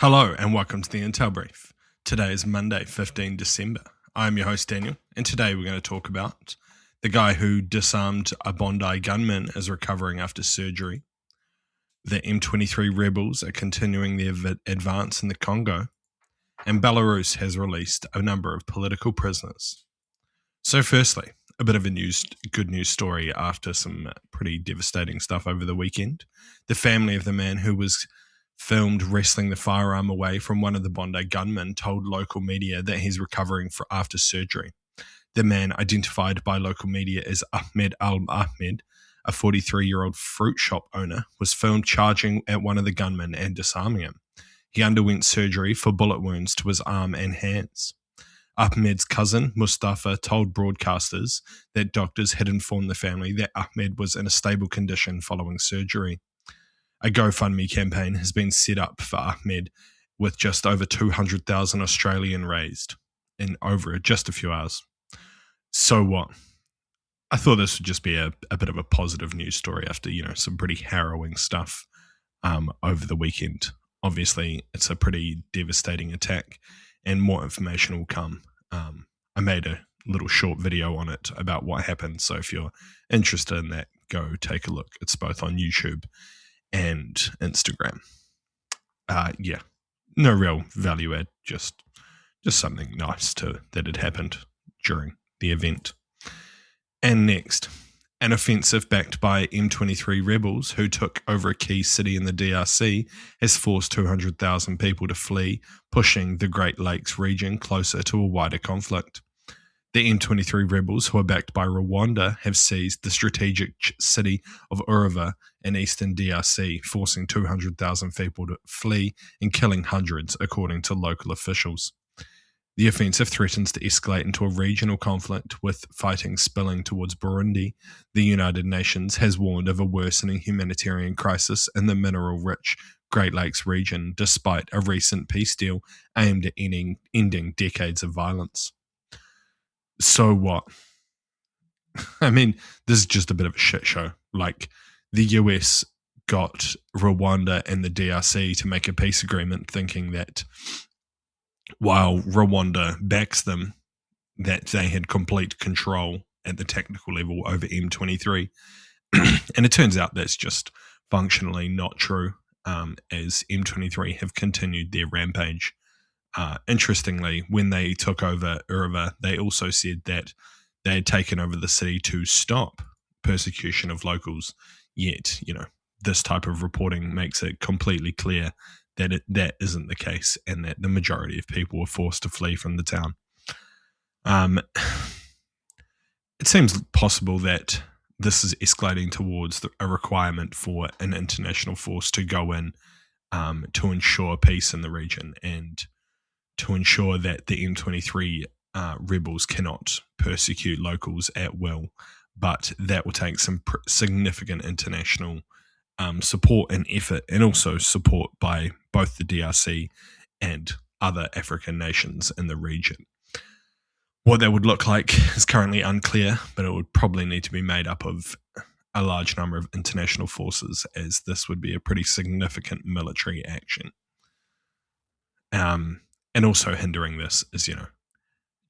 Hello and welcome to the Intel Brief. Today is Monday, 15 December. I'm your host Daniel, and today we're going to talk about the guy who disarmed a Bondi gunman is recovering after surgery. The M23 rebels are continuing their advance in the Congo, and Belarus has released a number of political prisoners. So firstly, a bit of a good news story after some pretty devastating stuff over the weekend. The family of the man who was filmed wrestling the firearm away from one of the Bondi gunmen told local media that he's recovering after surgery. The man, identified by local media as Ahmed Al-Ahmed, a 43-year-old fruit shop owner, was filmed charging at one of the gunmen and disarming him. He underwent surgery for bullet wounds to his arm and hands. Ahmed's cousin, Mustafa, told broadcasters that doctors had informed the family that Ahmed was in a stable condition following surgery. A GoFundMe campaign has been set up for Ahmed, with just over 200,000 Australian raised in over just a few hours. So what? I thought this would just be a bit of a positive news story after, some pretty harrowing stuff over the weekend. Obviously, it's a pretty devastating attack, and more information will come. I made a little short video on it about what happened, so if you're interested in that, go take a look. It's both on YouTube and Instagram. No real value add, just something nice that had happened during the event. And next, an offensive backed by M23 rebels who took over a key city in the DRC has forced 200,000 people to flee, pushing the Great Lakes region closer to a wider conflict. The M23 rebels, who are backed by Rwanda, have seized the strategic city of Urava in eastern DRC, forcing 200,000 people to flee and killing hundreds, according to local officials. The offensive threatens to escalate into a regional conflict, with fighting spilling towards Burundi. The United Nations has warned of a worsening humanitarian crisis in the mineral-rich Great Lakes region, despite a recent peace deal aimed at ending decades of violence. So what? I mean, this is just a bit of a shit show. Like, the US got Rwanda and the DRC to make a peace agreement, thinking that while Rwanda backs them, that they had complete control at the technical level over M23. And it turns out that's just functionally not true, as M23 have continued their rampage. Interestingly, when they took over Urava, they also said that they had taken over the city to stop persecution of locals. Yet, this type of reporting makes it completely clear that that isn't the case, and that the majority of people were forced to flee from the town. It seems possible that this is escalating towards a requirement for an international force to go in to ensure peace in the region and to ensure that the M23 rebels cannot persecute locals at will. But that will take some significant international support and effort, and also support by both the DRC and other African nations in the region. What that would look like is currently unclear, but it would probably need to be made up of a large number of international forces, as this would be a pretty significant military action. And also hindering this is,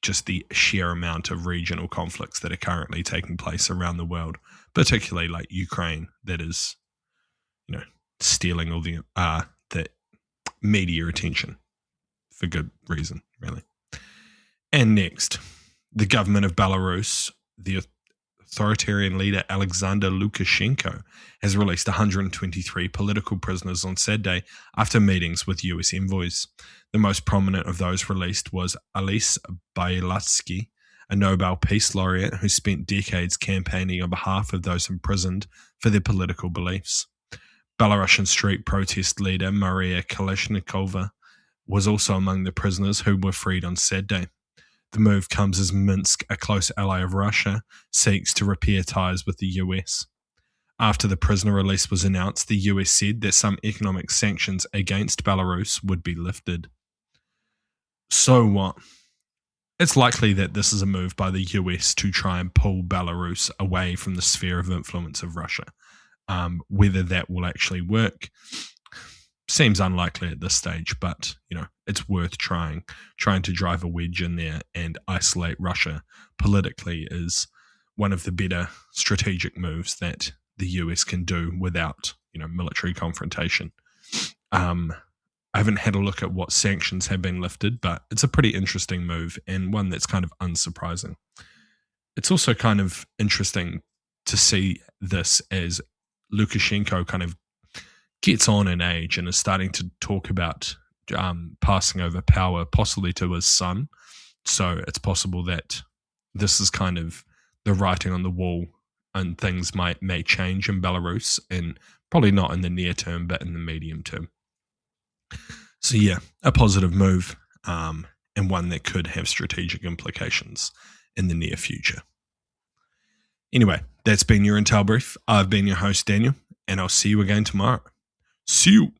just the sheer amount of regional conflicts that are currently taking place around the world, particularly like Ukraine, that is, stealing all the media attention for good reason, really. And next, the government of Belarus, the authoritarian leader Alexander Lukashenko, has released 123 political prisoners on Saturday after meetings with US envoys. The most prominent of those released was Ales Bialatsky, a Nobel Peace Laureate who spent decades campaigning on behalf of those imprisoned for their political beliefs. Belarusian street protest leader Maria Kalashnikova was also among the prisoners who were freed on Saturday. The move comes as Minsk, a close ally of Russia, seeks to repair ties with the US. After the prisoner release was announced, the US said that some economic sanctions against Belarus would be lifted. So what? It's likely that this is a move by the US to try and pull Belarus away from the sphere of influence of Russia. Whether that will actually work, seems unlikely at this stage, but it's worth trying to drive a wedge in there and isolate Russia politically is one of the better strategic moves that the US can do without military confrontation. I haven't had a look at what sanctions have been lifted, but it's a pretty interesting move and one that's kind of unsurprising. It's also kind of interesting to see this as Lukashenko kind of gets on in age and is starting to talk about passing over power possibly to his son. So it's possible that this is kind of the writing on the wall and things may change in Belarus, and probably not in the near term, but in the medium term. So yeah, a positive move, and one that could have strategic implications in the near future. Anyway, that's been your Intel Brief. I've been your host, Daniel, and I'll see you again tomorrow. See you.